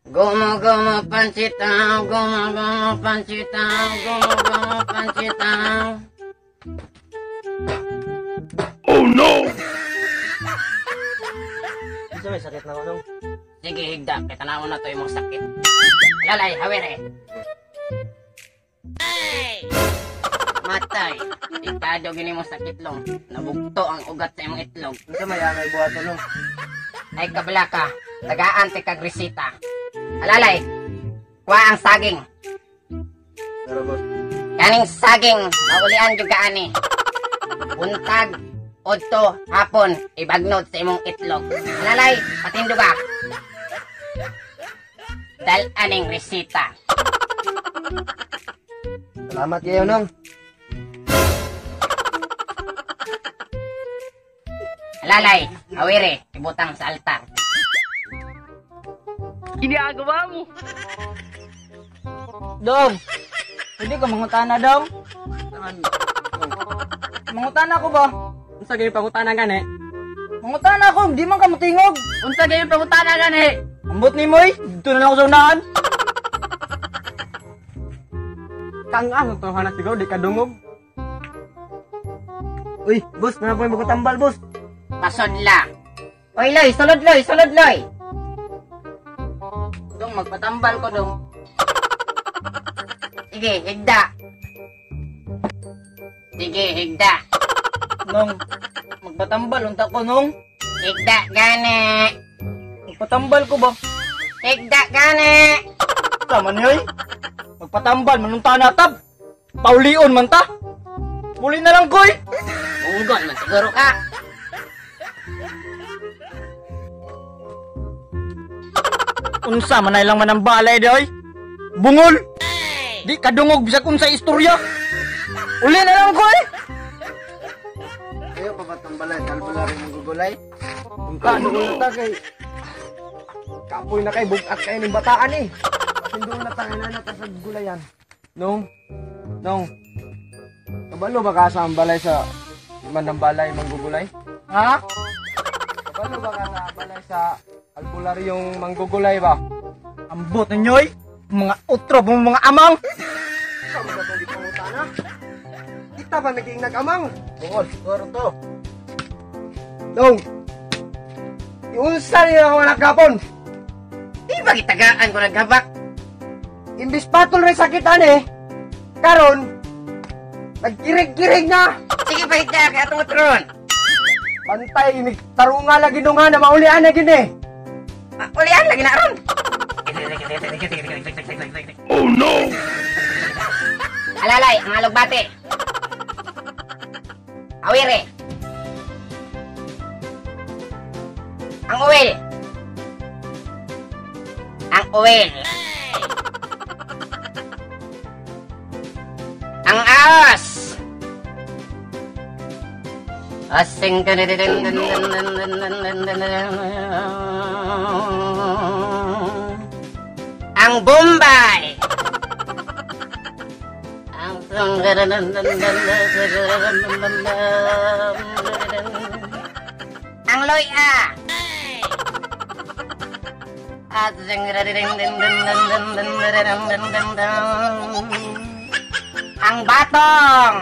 Gumo pansitaw, gumo pansitaw, gumo pansitaw. Oh no! Isa may sakit na ako nung. Sige, higda. Kaya tanawon na to yung mga sakit. Lalay, hawere. Matay. Ikado gini mo sakit long. Nabugto ang ugat sa imong itlog. Isa may angay buhato nung. Ay kabla ka. Tagaan ti kagrisita. Alalay. Kuha ang saging. Pero boss. Kaning saging. Maulian juga ani. Buntag. Odto. Hapon. Ibagnod sa imong itlog. Alalay. Patindo ka. Dal aning resita. Salamat kayo nung. Alalay. Awire. Ibutang sa altar. Ginagawa mo! Dong, pwede ka mangutana, Dong? Mangutana ko ba? Unsa gayong pangutana gani? Mangutana ko, di man ka matingog. Unsa gayong pangutana gani? Ambot ni Moy, dito na lang ako sa unahan. Kang ano to hanas sigaw di ka dungog. Uy, boss, na po yung magkatambal, boss. Pasodla. Oy, Loy. Sulod, Loy. Sulod, Loy. Dong, magpatambal ko, Dong. Sige, higda. Sige, higda. Nung, magpatambal, unta ko, Nung. Higda, gani. Magpatambal ko ba? Higda, gani. Sama niyoy. Magpatambal, manunta na tab. Paulion man ta. Muli na lang, koy. Unggon man siguro ka. Unsa, manay lang man ang balay, doy. Bungol. Di kadungog, bisag unsa istorya. Uli na lang, koy. Kayo pa ba tambalay? Kalbula rin ng gugulay? Kung kano ko na kay... Kapoy na kay bugat kayo ng bataan eh. Hindi na tayo na nata sa gulayan. Nung? Kabalo ba ka sa balay sa... Manang balay manggugulay? Ha? Kabalo ba ka sa balay sa... Albularyong manggugulay ba? Ambot ninyoy. Mga utro, mga amang. Saan ba itong ipangutana? Kita ba naging nag-amang? Bukol, siguro to. Nung! Iunsa niyo ako nagkapon! Di ba gitagaan ko naghabak? Imbis patol rin sakitan eh! Karon! Nagkirig-kirig na! Sige pa higda, kaya itong utron. Pantay, tarunga lagi nung nga na maulian na gini! Ulian lagi na ron. Oh no! Alalay, ang alugbate. Awire. Ang uwil. Ang uwil. Ang aos. Asing ang Bombay. Ang Loya. Ang Batong.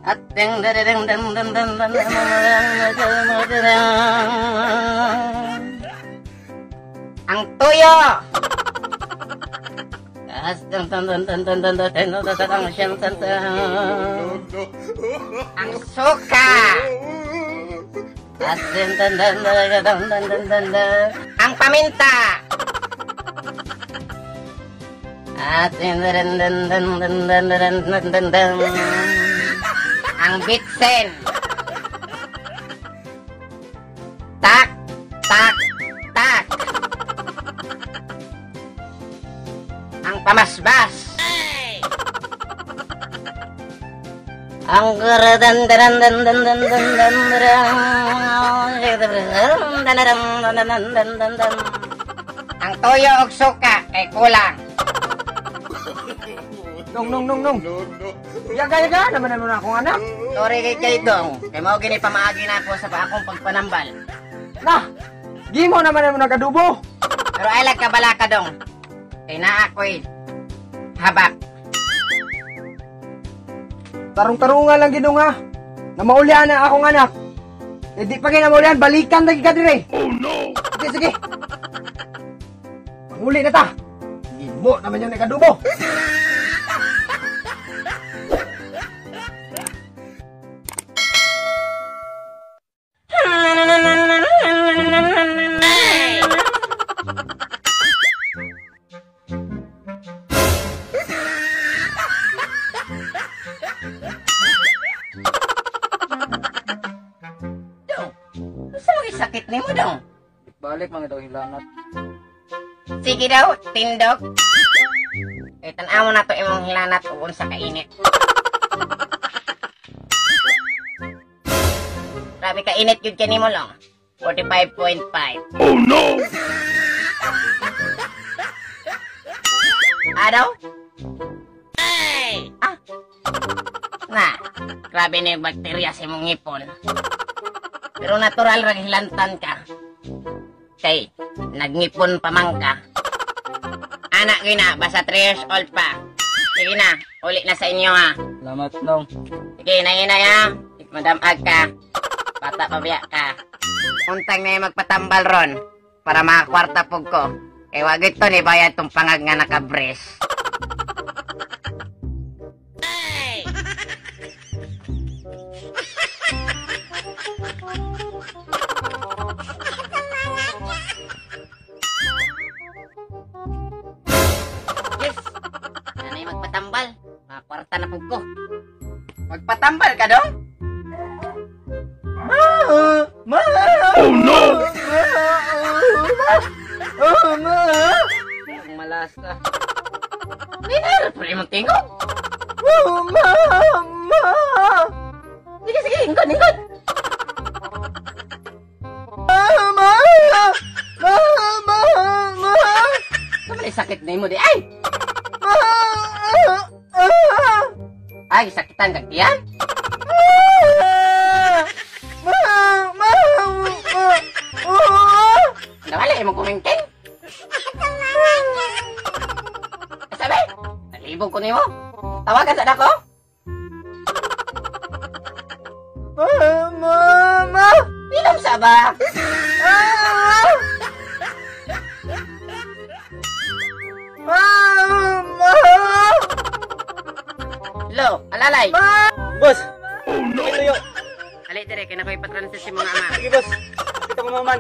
At ang Tuyo. Ang Suka. Ang Paminta. Ang Bitsen. Tak, tak, tak. Ang Pamasbas. Ang ang Toyo og Suka kay kulang. Nung. Yaga, naman na akong anak. Sorry kay Dong. Kay mao gini pamaagi na po sa akong pagpanambal. Nah, Gimo naman mo nagadubo. Pero ay lang kabala ka dong. Kay na ako'y habak. Tarong-tarungan lang gidong ha. Na maulian na akong anak. Eh di pa na maulian, balikan lagi ka dire. Oh no! Sige, sige. Manguli na ta. Gimo naman yung nagadubo. Dong, sa mga sakit ni mo dong? Balik mga daw hilanat. Sige daw, tindog. Eh, tanaw mo na to imong hilanat uon sa kainit. Grabe kainit yun kani mo lang. 45.5. Oh no! Daw? Ah! Na, grabe na yung bakterya sa imong ngipon. Pero natural ra hilantan ka. Kay, nagngipon pa man ka. Anak ko na, basta 3 years old pa. Sige na, uli na sa inyo ha. Salamat nong. Sige, nainay ha. Madamag ka. Bata pabiya ka. Untang na yung magpatambal ron. Para makakwarta pog ko. Kay wag ito ni bayad tong pangag nga nakabres. Yes! Yan na yung magpatambal. Makakwarta na pog ko. Magpatambal ka dong? Oh no! Ang malas ka. Linar, pre mong tingog. Sige, sige, ingkod, ingkod. Kamali sakit na mo di. Ay! Ay, sakitan kag tiyan? Nawala mo kumingking. Sabi, nalibog ko nimo. Tawagan sa dako. Inom sa ba? Lo, alalay. Boss! Oh no! Tuyo! Ali dire kay nakoy patransit si mga ama. Sige boss! Kita ko maman!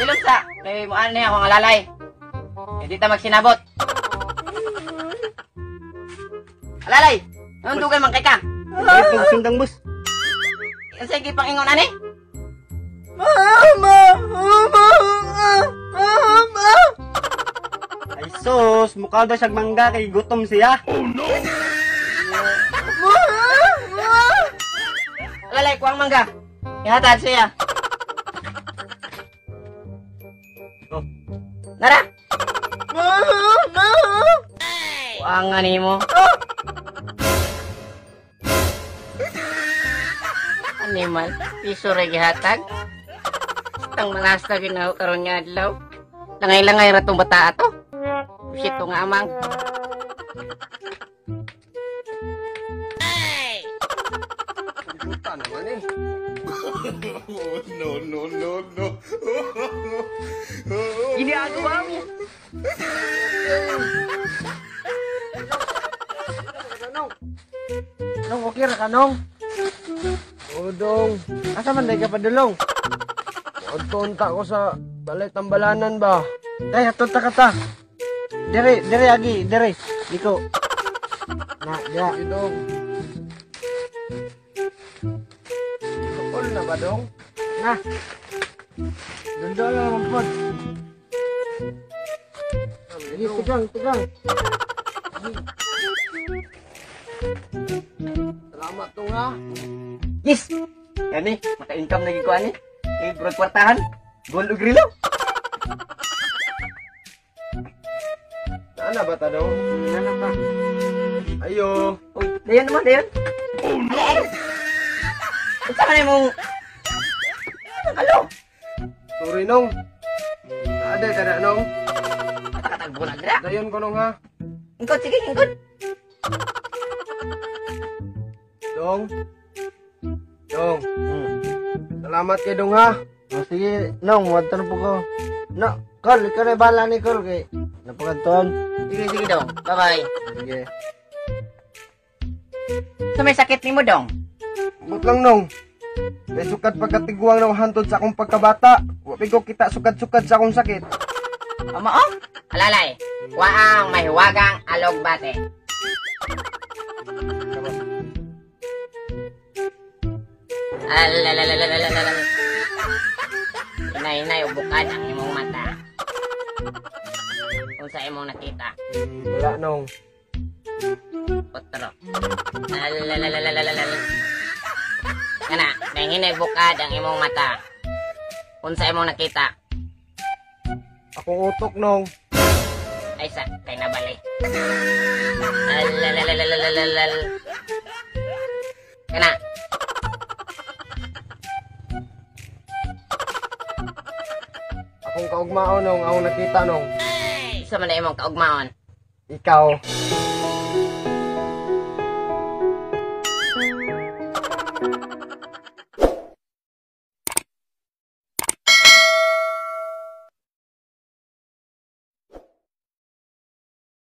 Inom sa, kay mo ano akong alalay. Hindi ta magsinabot. Alalay, anong dugay man kay ka? Ito sundang boss! Ang sige pang ingon ani? Ay sus! Mukha daw siyang mangga kay gutom siya! Oh no! Alalay, kuwang mangga. Ihatad siya. Oh. Nara! Kuwang nga nimo. Animal, piso rin gihatag. Ang malas na ginaw karon nga adlaw. Langay-langay ra tong bata ato. Busit to nga amang. Puta naman eh. No, no, no, no! Ginagawa mo. Nong, okay ra ka, Nong? Oo, Dong. Asa man day ka padulong? Unta ko sa balay tambalanan ba? Day, atunta ka ta. Dire, dire, agi, dire. Diko. Na, ya. Si Dong. Kapol na ba, Dong? Na. Dundo lang ang pod. Sige, tigang, tigang. Salamat, Dong, ha? Yes! Gani, maka-income lagi ko ani. Eh, burag kwartahan. Gold o grilo. Saan na ba ta, Dong? Ano ba? Ayo. Uy, dayan naman, dayan. Unsa man imong Kalo. Sorry, Nong. Naade ka na, Nong. Katagbulag ra. Dayon ko, Nong, ha? Ingkod sige, ingkod. Dong. Dong. Salamat kay Dong, ha? Sige, Nong, wadto na po ko. No, Col, ikaw na bala ni Col kay napakanton. Sige, sige dong. Bye-bye. Sige. So may sakit nimo dong. But lang, Nong. May sukat pagkatigwang ng hantod sa akong pagkabata. Wapi ko kita sukad-sukad sa akong sakit. Amo oh. Alalay. Waang mahiwagang alog bate. Alalalalalalalal. Inay-inay ubukad ang imong mata. Kung sa imong nakita. Wala, Nong. Otro. Alalalalalalalal. Kana, hinay bukad ang imong mata. Kung sa imong nakita. Akong utok, Nong. Ay sa, kay nabali. Alalalalalalalal. Kana. Akong kaugmaon, Nong. Akong nakita, Nong. Sa man na imong kaugmaon. Ikaw.